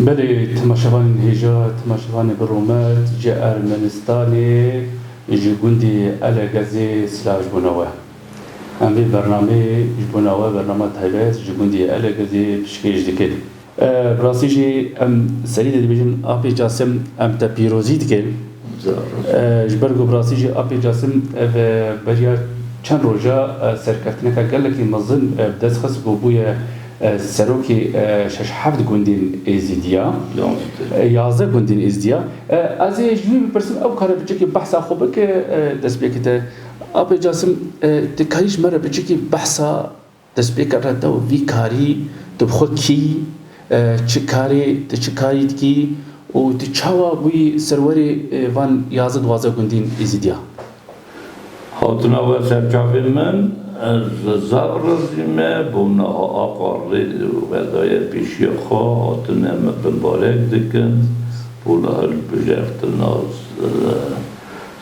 بله تماشاوان هجا تماشاوان برومات جاء أرمنستاني جيبوندي على غازي سلاج بنوا هم بي برنامه جبنوا برنامه تايبات جيبوندي على غازي بشكيج دكل براسي جي ام سريد دبيجن ابي جاسم ام تبيروزي دكل جبرگو براسي جي ابي جاسم بريا چند روجا سرکتنه که گله کی مزن دست خس بوبوی سروکی شش هفت گوندین ازدیا یازده گوندین ازدیا از جوی بپرسیم او کار بچه که بحث خوبه که دست بیکته آب جاسم تکاریش مره بچه که بحث دست بیکته دو وی کاری تو خود کی چه کاری کی و تچاوا بوی سروری وان یازده دوازده گوندین ازدیا هاتنا و سرچاوی من زار رزیمه بونا آقاری و دای پیشی خواه هاتنا مبارک دکن بونا هل بجرتنا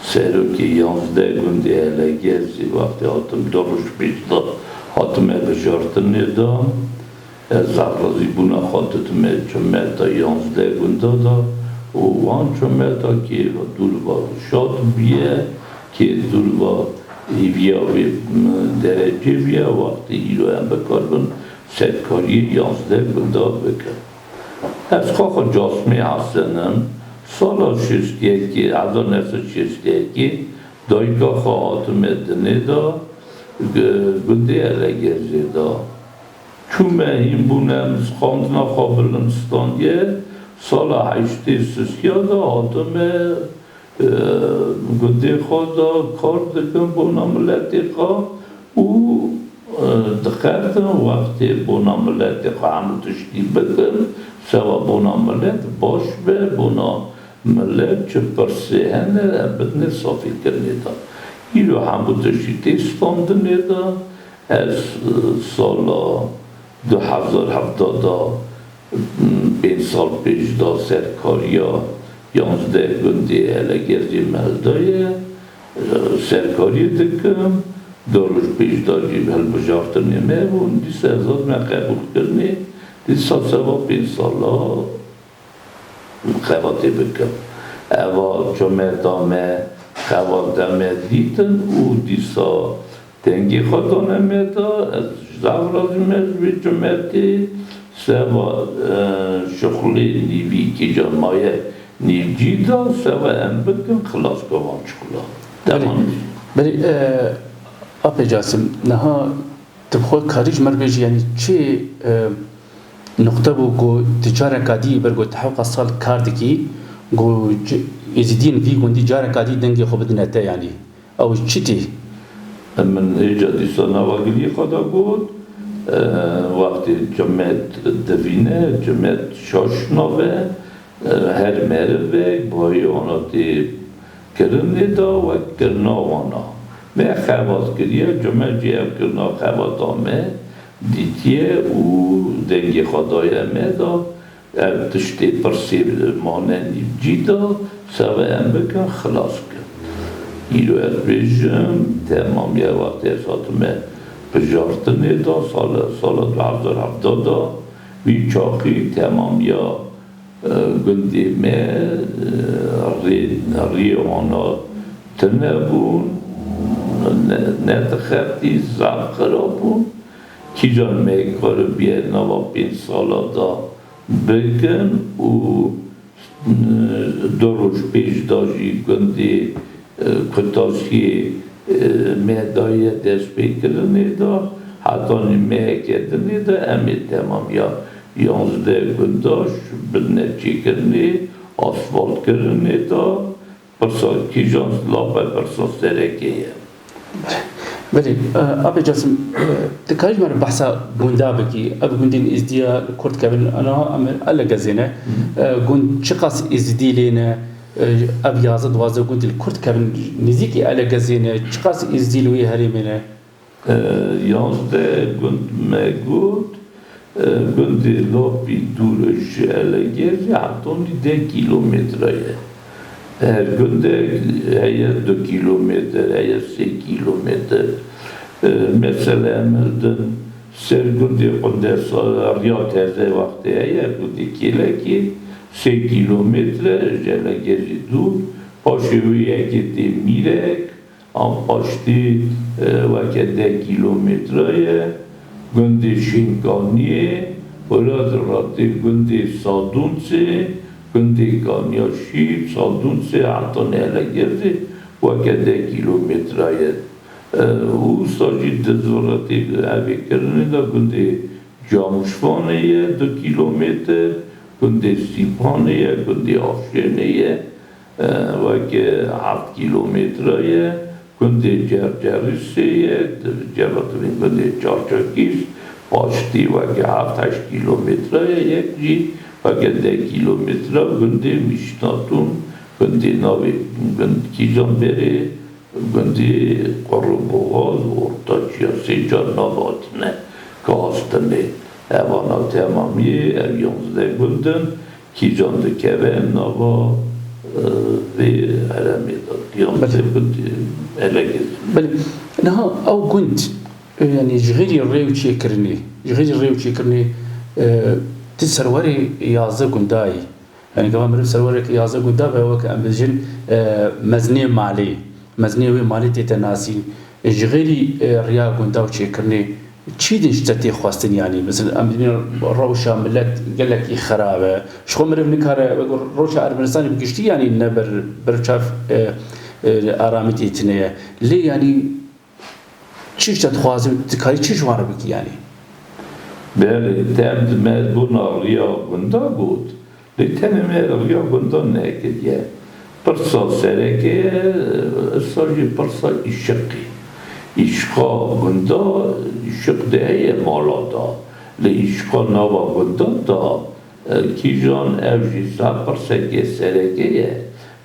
سروکی 11 گوندی هلگیزی وقتی هاتم دروش بیشتا هاتم بجرتنی دا زار رزی بونا خاطتم چمتا 11 گوندا دا و وان چمتا که دول با شاد بیه که دول با ایویا و درجه بیا وقتی ایلو هم بکاربن سدکاری 11 گوندا بکن از خواه جاسمی حسنم سالا ششتیکی 1961 دایگاه خواهاتم ادنه دا گونده الگرزی دا چون این بونم خواندنا خوابلنستانیه سال 8 دا آدم گنده خدا کار دکن بونا ملتی خواه و دقیقا وقتی بونا ملتی خواه همون تشتی بکن سوا بونا ملت باش به بونا ملت چه پرسیهنه بدنه صافی کرنه دا ایلو همون تشتی تستاندنه دا از سال 2017 دا 5 سال پیش دا سرکاریا 11 گوندی الگردی ملدای سرکاری دکم دروش پیش داری هل بجارتنی میبون دی سرزاد من قبول کرنی دی سوا 5 سالا خواتی بکم اوا چومه دامه خواتمه دیتن و دیسا تنگی خودانه میدا از زورازی مجبی چومتی سوا شغلی نیوی کی جامعه نیوجیدا سوا هم بکن خلاص گوان چکلا تمام بلی آب جاسم نها تبخوی کاریج مربیج یعنی چه نقطه بو گو تجاره کادی برگو تحقیق سال کارد کی گو ازدین وی گوندی جاره کادی دنگی خوب دنیته یعنی او چی تی من ایجادی سنواگلی خدا بود وقتی جمعت دوینه جمعت شاشناوه هر مروه بایی آنا دی کرنه دا و کرنا وانا من خواد کریه جمعه جیب کرنا خواد آمه دیتیه او دنگی خدای همه دا تشتی پرسیر مانه نیبجی دا سوه هم بکن خلاص کن ایلو از بیشم تمام یه وقتی از حاتمه بجارتنه دا سال 2017 دا وی چاقی تمام یا گندی می ریوانا تنه بون نت خطی زب خراب بون کی جان می کار بیه نوا 5 سالا دا بکن و دروش پیش داشی گندی کتاسی مهدای دست بکرنه دا حتی نیمه کردنه دا امی تمام یا 11 گنداش بدنه چی کرنه آسفالت کرنه دا پرسا کی جانس لابه پرسا سرکیه بله آب جاسم تکاریج مر بحثا گوندا بکی اب گوندین ازدیا کرد کبن انا امر الا گزینه گوند چقاس ازدی لینه اب 11 12 گوند کرد کبن نزیکی الا گزینه چقاس ازدی لوی هریمنه 11 گوند مگود گوندی لابی دورش الگیری حتونی 10 کیلومتره her günde her 2 kilometre, her 3 kilometre mesela emelden سرگندی قندر ریا ترزه وقتی هیا گندی کلکی 3 کیلومتر جلگری دور پاشوی یکی میرک آن پاشتی وقت 10 کیلومتره گندی شینکانیه ولاد راتی گندی سادونسه گندی کانیا شیب سادونسه حتی نهلگرده وقت 10 کیلومتره او ساجی دزوراتی اوی کرنه دا گندی جاموشفانه 2 کیلومتر گندی سیپانه گندی آفشنه وقت 7 کیلومتره گندی جرجرسه جراتوین گندی چارچاکیش پاشتی وقت 7-8 کیلومتره یک جی وقت 10 کیلومتره گندی میشناتون گندی ناوی گندی کیجان بره گندی قرب بغاز ارتاچیا 3 جا ناباتنه که هستنه اوانا تمامیه او 11 گندن کیجان دکوه نابا و علمی داد 11 گندی الگز بله نها او گند يعني جغيري الريو تشيكرني جغيري الريو تشيكرني تسروري يازا قنداي يعني كمان مريف سروري يازا قندا بهو كأمبزجن مزني مالي تتناسي جغيري ريا قندا وتشيكرني چی دشتی خواستن يعني مثلا امبینی روشا ملت قال لك خرابه شو مريف نكاره بقول روشا ارمنستان بقشتي يعني نبر برشاف آرامتي تنيه ليه يعني چیش تخوازم تکاری چیش واره بکی یعنی؟ بله تمد مدبونا ریا گندا بود لیتنه ریا گندا نکدیه پرسا سرکه ساجی پرسا ایشقا گندا ایشق دهیه مالا دا لی ایشقا نوا گندا دا کیجان اوجیسا پرسا که سرکه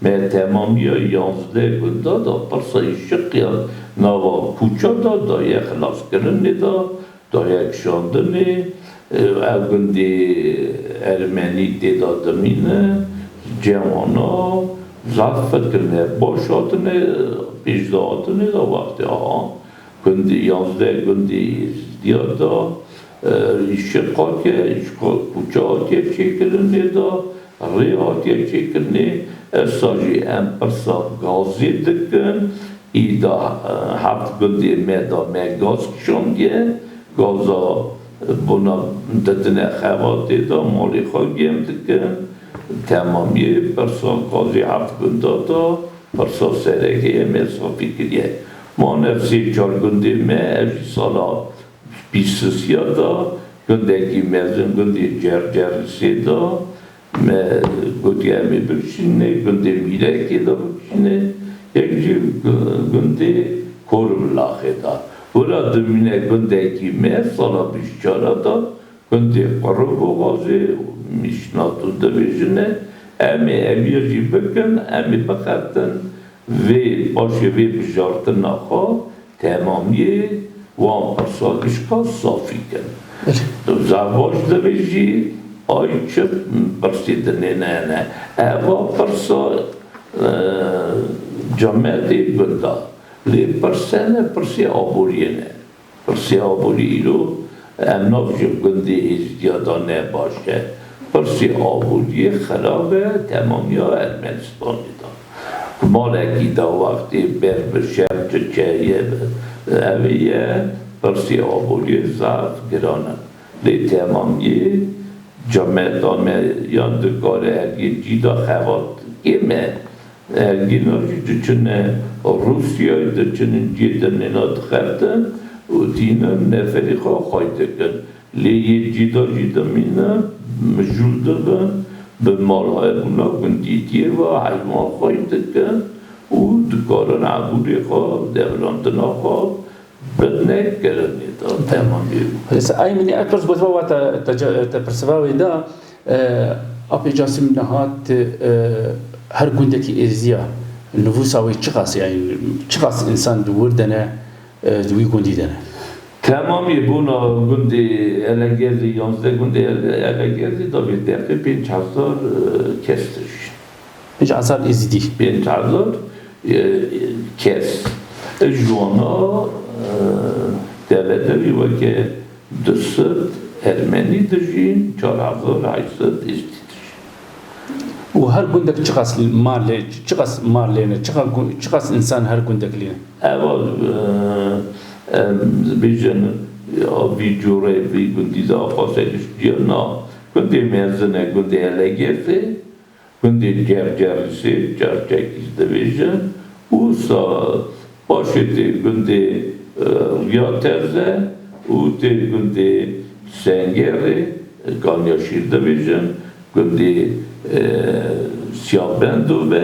من تمامی 11 گندا دا پرسا ایشقی نوا کوچا دا یک خلاص کرنه دا یک شاندنه او گندی ارمنی دادمینه جوانا زفت کرنه باشاتنه پیشداتنه دا وقتی آن گندی 11 گندی زیادا ایشقا که ایشقا کوچا آتیه چه کرنه دا ری آتیه چه کرنه ساجی ام پرسا گازی دکن ایدا هفت گندی میدا گاز کشاندیه گازا بنا ددنه خواتی دا مالی خواهیم دکن تمامی پرسا گازی هفت گندا دا پرسا سرگه مصافی کریه ما نفسی 4 گندی اوی سالا 23 دا گندگی مزن گندی جرجرسی دا گوتی همی برشینه گندی میرکی دا برشینه یک جیب گندی کورم لاخه دا ورا دمینه گندگی سالا 24 دا گندی قرب و غازی میشناتو دویجنه امی جی بکن امی بخطن و باشه وی بجارتن آخا تمامی وان پرسا اشکا صافی کن زواج دویجی آی چه پرسیدنه نه اوا پرسا جامعه گندا لی پرسنه پرسی آبوریه نه پرسی آبوری رو امناف جو گندی ازدیادا نباشه پرسی آبوری خرابه تمامی ها ارمنستانی دا مالکی دا وقتی بر بشر چهیه اویه پرسی آبوری ضعف گرانه لی تمامی جامعه دانه یا دکاره اگه جیدا خواد گیمه اگه ناجی دچنه روسیای دچنه جیدن اینا دخردن و دینا نفری خواهده کن لیه جیدا مینه مجول دادن به مالهای اونا گندیتیه و حیوان خواهده کن و دکارن عبوری خواه دورانتن خواه بدنه کرنی دا تمامی ای منی اکبرز بودوا و تا پرسواوی دا اپی جاسم نهات هر گندکی ازیا نفوساوی چقاس انسان دور دنه دوی گندی دنه تمامی بونا گندی الگردی 11 گندی الگردی دا به دقیقه 5000 کستش 5000 ازدی 5000 کس جوانا دویدوی و که دست ارمنی دژین 4800 استی و هر گندک چقدر مال لینه چقدر انسان هر گندک لینه اول بیشتر وی جوره وی گندی دا خواستش جنا گندی مرزنه گندی الگیفه گندی جرجرسی جرجکیز دویژن و سا باشیده گندی یا ترزه و تی گندی سنگری گانیا شیر دویژن گندی سیابندو به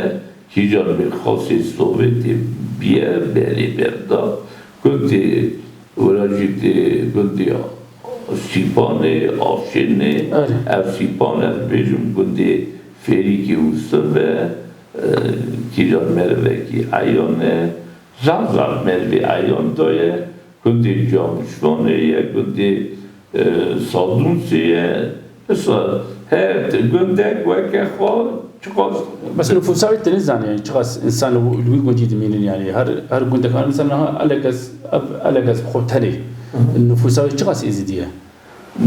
کیجان میخواستی سوویتی بیه بری بردا گندی وراجیده گندی سیپانه آشینه اف سیپانه بیجم گندی فریکی اوستن و کیجان مروه کی ایانه زنزان مروه ایان دایه گندی جامشوانه گندی سادونسیه مثلا her gündek vaka خال چقدر بس نفوساوي تنزان يعني چقدر انسان لوي جديد من يعني هر gündek هر انسان الگز خوتني النفوساوي چقدر ازديه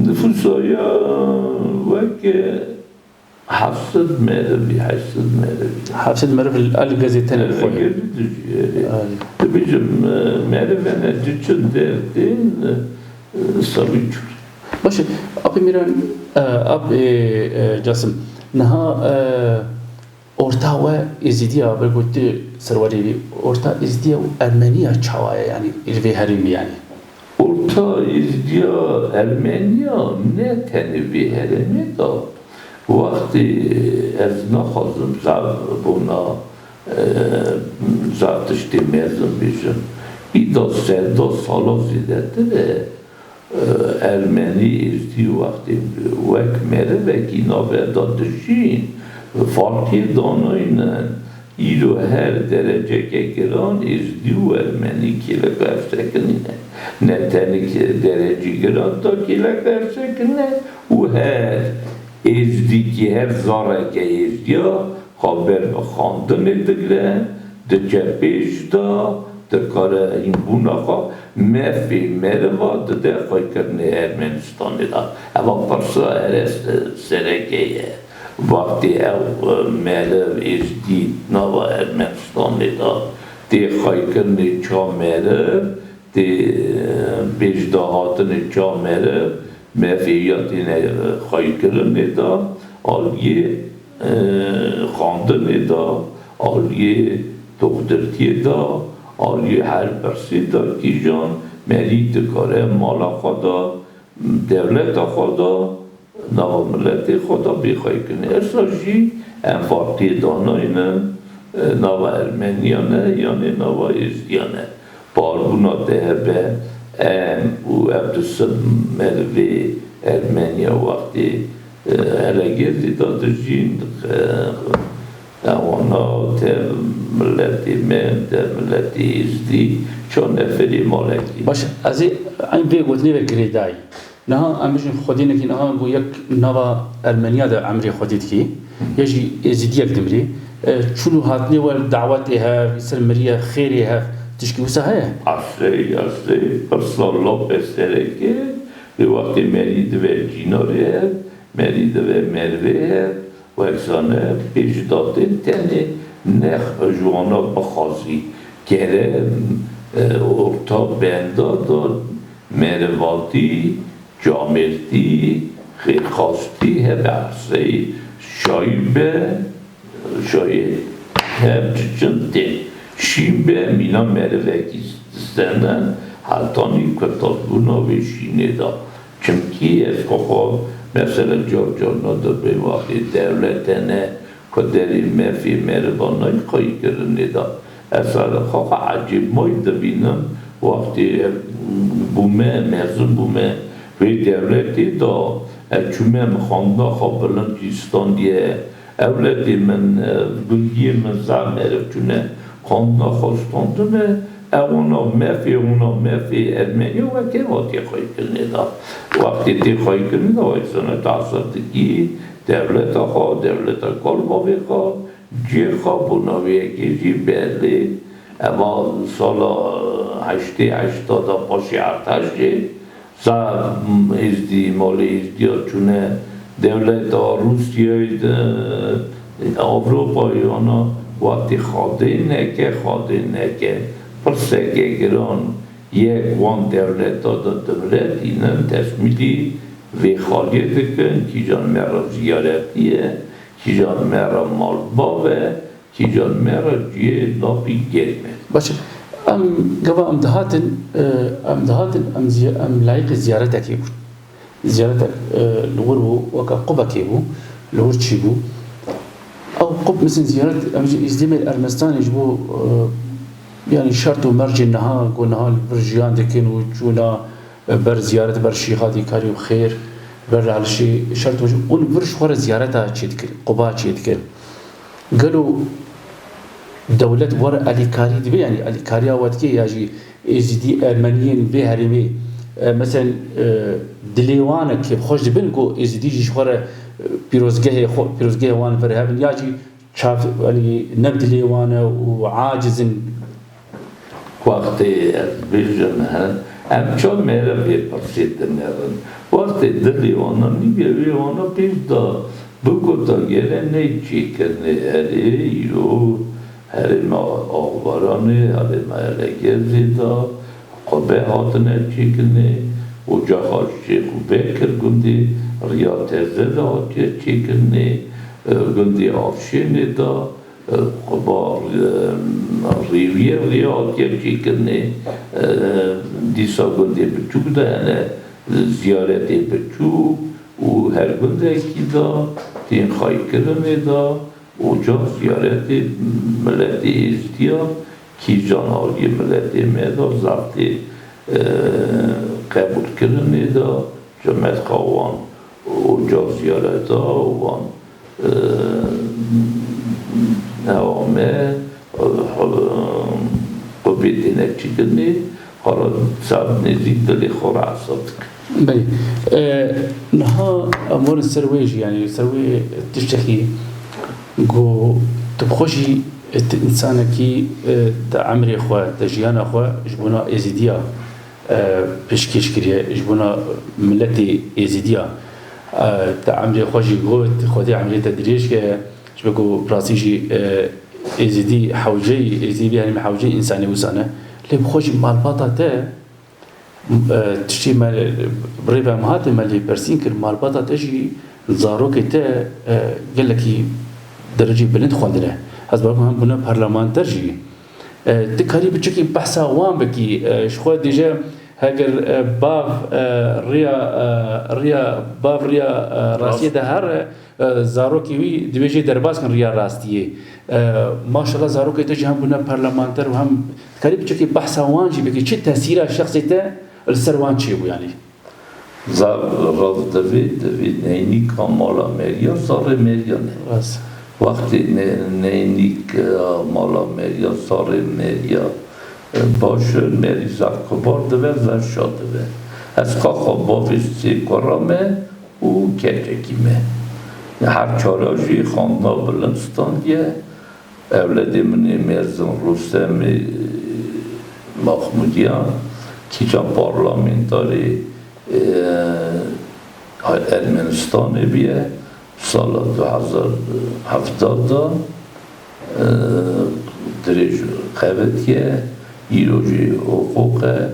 نفوساوي وك حفظ مرف الگز تني خوي بيجم مرف انا جچن دين سابيچ باشه abi میرن abi جاسم نها orta ve izdiya bergutti servari orta izdiya Ermeniya çavaya yani irve herim yani orta izdiya Ermeniya ne tenevi herimi da vakti ez naxazım buna zatıştı mezun bişim İda sevda sala zidette Ermeni izdiya vakti vek mere ki naveda dışin farklı danayla İro her derece giran izdiya Ermeni kilekler sekinine ne tenik derece giran da kilekler sekinine u her izdi her zareke izdiya haber ve khandın edilre de cepeş da de kare in bunaqa mefi merva de khaykerne Ermenistan'da da ama parça erest serekeye vakti ev melev izdi nava Ermenistan'da de khaykerne çamere de bejdahatını çamere mefiyatine khaykerne da algi khandın da algi doktortiye da آلی هر برسی دا کیجان مرید کاره مالا خدا دولت خدا نوا ملت خدا بیخوای کنه ارساشی هم فارتی داناینا نوا ارمنیانه یعنی نوا ازدیانه باربونا ده به او ابدسم مروی ارمنیا وقتی هلگیزی داده جین اوانا تر ملتی من تر ملتی ازدی چون نفری مالکی باشه از این بگوتنی و گریدای نه امروز خودی نکی نه بو یک نوا ارمنیا در عمری خودید کی یجی ازدیک دمری چونو هاتنی و دعوتی ها سلمریه خیری ها تشکی وسه های اصلی پرسال پسره که به وقتی مرید و جیناره مرید و مروه و اکسانه پیش دادن تنه نخ جوانا بخازی که ارتا بندا داد مروادی جامرتی خیرخواستی هر عرصه شایبه هم چنده شیبه مینا مروکی زندن حالتانی کتاب بونا و شینه دا چمکی از که مثلا جورجانا دا به وقتی دولتنه که داری مفی مروانای خواهی کرنه دا اصلا خواه عجیب مای دبینم وقتی بومه مرزون بومه و دولتی دا چومه مخانده خواه بلنجستان دیه اولادی من گلگی من زر مرف چونه خانده خواستاندمه اونا مفی ارمنیا و که وقتی خواهی کرنه دا وقتی تی خواهی کرنه دا وقتی تعصدگی دولت خواه دولت کالباوی خواه جی خواه بناوی اکی برلی اما سال 80 پاشی ارتشی za izdi mali izdi čune devleta Rusije Avrupa ona وقتی خاده نکه پرسکه گران یک وان دولت دولت اینن تصمیدی و خالیه دکن کی جان مرا زیارتیه کی جان مرا مال باوه کی جان مرا جیه لاپی گرمه باشه قبل ام لایق زیارتك يبو زیارتك لور وكا قبك يبو لور تشيبو او قب مثل زيارة ازديم الارمستان يجبو يعني شرط ومرج النهار قلنا البرجيان دكين وجونا بر زيارة بر شيخاتي كاري وخير بر على شيء شرط وجو اون برج خور زيارتها تشيدكر قبا تشيدكر قالوا دولت ور اليكاري دبي يعني اليكاريا واتكي ياجي ازدي ارمنيين به هرمي مثلا دليوانك كيف خوش دبن كو ازدي جوره پیروزگاه وان فرهابن یاجی شاف يعني نبد ليوانا وعاجز وقتی بیشتر ام چون میره به پرسید میرن وقتی دلیوانا نیگلیوانا پیدا بگوتا گره نیچی کنه هری رو هری ما آوارانه هری ما لگزی دا قبه هاتنه چی کنه و جاهاش چی خوبه کر گندی ریا تزه دا چی کنه گندی آفشینه دا قبا ریویر ریا چی کنه دیسا گندی بچوک دا هنه زیارتی بچوک و هر گنده کی دا تین خواهی کرنه دا و جا زیارتی ملتی ازدیا کی جانالی ملتی میدا زبطی قبول کرنه دا جمعت خواهان و جا زیارت ها وان نوامه قبیتی نکچی کنه حالا سب نزید دلی خور عصاب بله نها امور السرويج يعني سروي تشتكي جو تبخشي الانسان كي عمري اخوه تجيان اخوه جبونا ازيديا بشكيش كريه جبونا ملتي ازيديا عمري اخوه جي قوت خودي عمليه تدريج كه شبكو براسيجي ازيدي حوجي ازيدي يعني حوجي انساني وسانه اللي بخشي مال باطا تشتي مال بريبا مهات مالي برسين كر مال باطا تجي زاروك تا قال لك درجه بلند خوندنا حسب هم بنا برلمان ترجي تكاري بتشكي بحثا وان بكي شخو ديجا هاجر باف ريا راسيه دهر زاروكي وي دبيجي درباس كان ريا راستيه ما شاء الله زاروكي تجي هم بنا برلمان تر وهم تكاري بتشكي بحثا وان جي بكي شي تاثير الشخصي تا السروان شيبو يعني زار راز دوید نینیک مالا مریا سار مریا نه وقتی نینیک مالا مریا سار مریا باشه مری زکبار دوه زرشا دوه از کاخا باویستی کرامه و کتکیمه هر چاراشی خانده بلنستانیه اولادی منی مرزن رستم محمودیان کیچان پارلامنتاری ارمنستان بیه سال 2070 درش قوتیه ایروژی حقوقه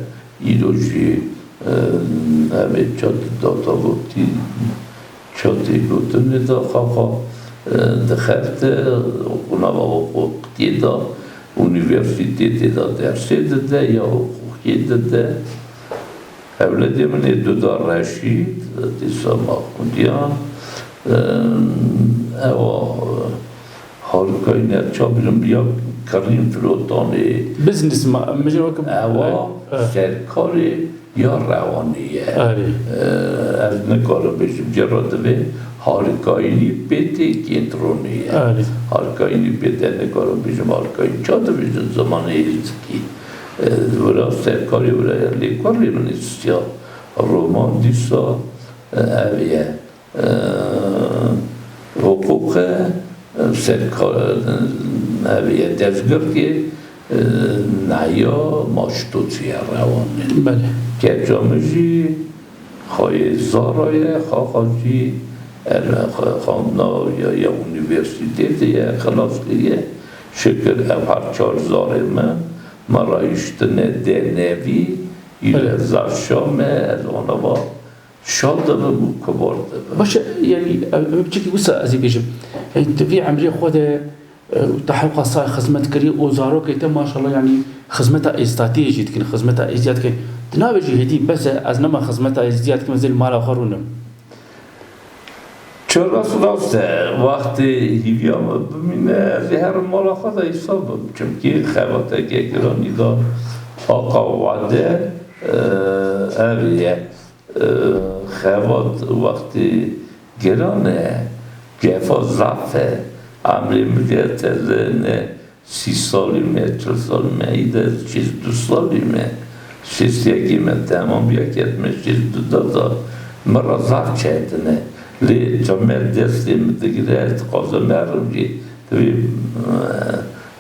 ایروژی همه چات داتا گفتی چاتی گفتنه دا خواه دخلت اونا و حقوقی دا اونیورسیتی دا درسه داده یا حقوقی داده اولادی من دودار رشید دیسا ماخوندیان او حالکای نرچا بیرم بیا کریم فلوتانی بزنس ما مجرد وكم او سرکاری یا روانیه از نکارم بشم جراده حالکایینی بیتی کینترونیه حالکایینی بیتی نکارم بشم حالکایین چاده بشم زمان ایزکی ورا سرکاری ورا لیکاری منیستیا رومان دیسا اویه حقوق سرکار اویه دفگر که نیا ماشتوچی روانه بله که جامجی خواهی زارای خواهی خواهنا یا اونیورسیته یا خلاص دیگه شکل هر 4 زاره من رایشتنه دنوی ایل زرشامه از آنها با شاده بو کبارده باشه يعني بشكل وسع ازي بيجم انت في عمليه خود تحقق صار خدمت كري وزارو كيت ما شاء الله يعني خدمتها استراتيجي كن خدمتها ازياد كن تناوجي هدي بس از نما خدمتها ازياد كن زي المال اخرون چرا راسته وقتی هیویام ببینه از هر مال خود حساب چون که خواته که گرانی دا آقا وعده اویه خوات وقتی گرانه جفا ضعفه عملی میگه تزنه 30 سالیمه 40 سالیمه ایده 62 سالیمه 61 تمام یکیت 62 دادا مرا ضعف چهدنه لی جمعه دستی مدگیره قاضه مرمجی توی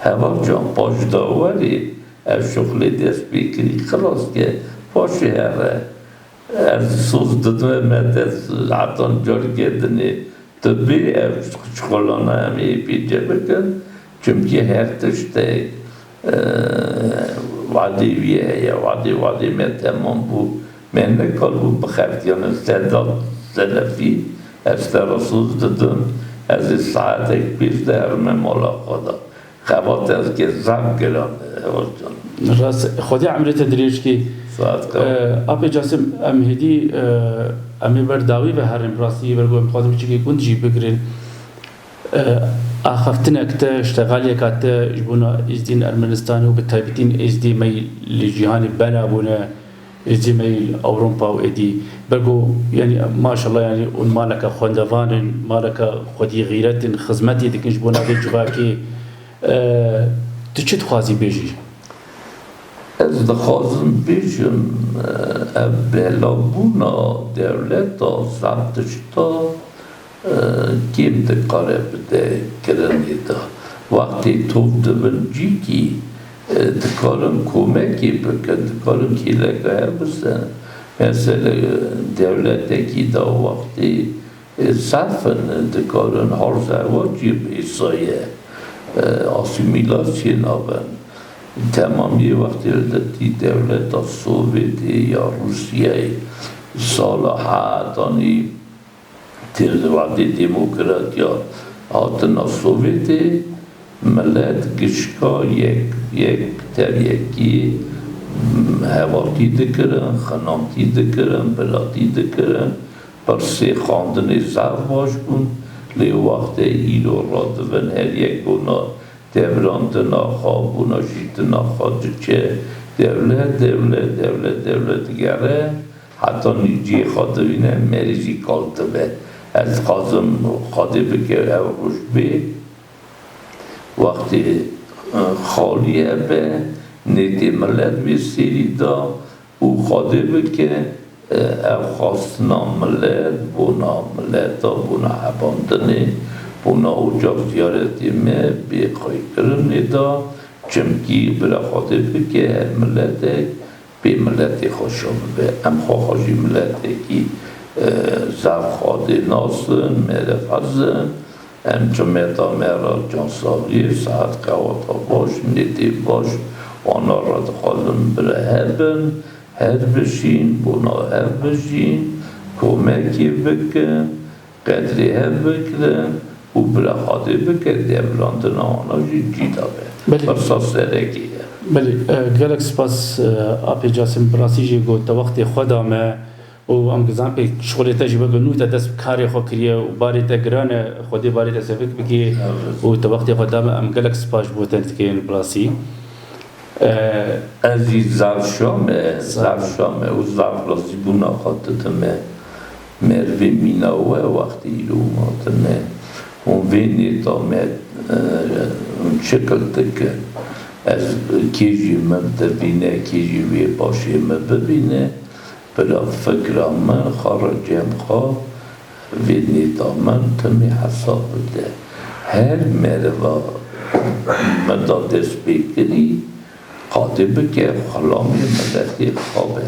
هوا جان پاش داوری اف شغلی دست بکری خلاص که پاشی هره از سوز دادم مدت عطان جار گردنی تبی اف شغلانه همی پیجه بکن چونکه هر تشته وعدی ویه یا وعدی تمام بو من نکال بو بخفتیان استعداد سلفی از رسول دادم از ساعت پیش درم مالا خدا خوات از که زم گرانه راس خودی عملت تدریج کی اب جاسم ام هدی ام برداوی به هر امراسی برگو امخادم چی که کند جی بگرین اخفتنك اشتغال يكات جبونا ازدين ارمنستان وبالتايبتين ازدي مي لجهان بنا بونا ازدي مي اوروبا وادي برجو يعني ما شاء الله يعني مالك خوندفان مالك خدي غيرت خدمتي ديك جبونا بجواكي تشت خوازي بيجي از دخوازم بیشم بلابونا دولتا زبطشتا کیم دکاره بده کرنی دا وقتی توف دبنجی کی دکارم کمکی بکن دکارم کی لگه بسن مثلا دولتی دا وقتی صرفن دکارن هرزه واجب ایسایه آسیمیلاسی نابن تمامی وقتی دتی دولت سوویتی یا روسیه سال حدانی تیرد وقتی دموکراتیا آتنا سوویتی ملت گشکا یک تر یکی هواتی دکرن خنامتی دکرن بلاتی دکرن پر سه خاندن زر باش کن لی وقت ایلو را دون هر یک گونا devran naxa, buna jit naxa diçe devlet gere hatta nici xadivine merici kaltı be ez xazım xadibi ke evruş be vakti xaliye be neti millet bir seri da u xadibi ke ev xasna millet buna habandını buna ocak ziyaretime bir kaykırım nida çimki bile xadibi ke her millete bir milleti xoşum be em xaxaji milleti ki zav xadi nasın merefazın em cümeta mera cansavli saat kavata baş neti baş ona radxalım bile herbin her bişin buna her bişin komeki bikin qedri her bikin و بلا خاطر که دیمراندن آنها جیدا به فرساس درگیه بله گلک سپاس آپی جاسم براسیجی گو تا وقت خودمه و ام گزام به شغل تجربه گنو تا دست کاری خو کریه و باری تا گرانه خودی باری تا سفک بکی و تا وقت خودمه ام گلک سپاس بودن تکین براسی ازی زرشامه و زرفلاسی بونا خاطرتمه مروی میناوه وقتی ایلو ماتنه اون وینی تا med شکل که از کیجی من ببینه کیجی وی باشی من ببینه برا فکر من خارجم خواه وینی تا من تمی حساب ده هر مروا مدادس بکری قادبه که خلامی مدتی خوابه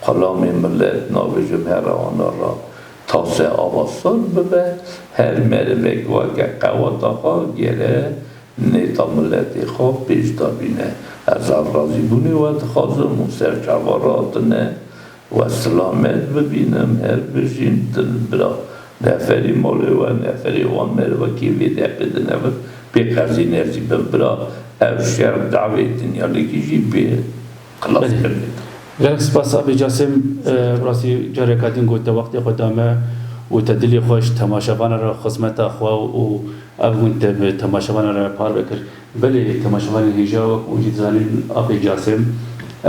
قلام ملت نابجم هر آنها را تاسه آباستان ببه هر مروک و که قوات آقا گره نیتا ملتی خواب پیش دابینه از رازی بونی و تخازم و سرچواراتنه و سلامت ببینم هر بجین دل برا نفری مالی و نفری وان مرو کی ویده بدنه و پیقرزی نرزی ببرا او شرم دعوی دنیا لکی جی بی خلاص کرنید گرک سپاس آبی جاسم براستی جاره کاتین گوته وقتی قدامه و تدلی خوش تماشاوان را خدمت خوا و ابون تب تماشاوان را پار بکر بله تماشاوان هیجا و جید زانین آبی جاسم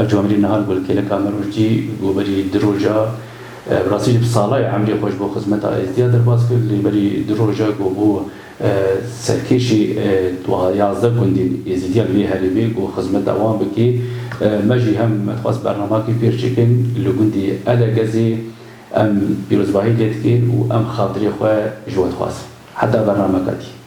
جوامری نهال گل کل کامروجی گوبری دروجا براستی بسالای عملی خوش با خدمت ازدیاد در باز کرد لیبری دروجا گوبو سرکشی دو 11 گندین ازدیال لی هریبی گو خدمت دوام بکی مجی هم متخواست برنامه کی پیر چکن لگندی الگزی ام پیروزباهی لیت کن و ام خاطری خواه جواد خواست حتی برنامه کتی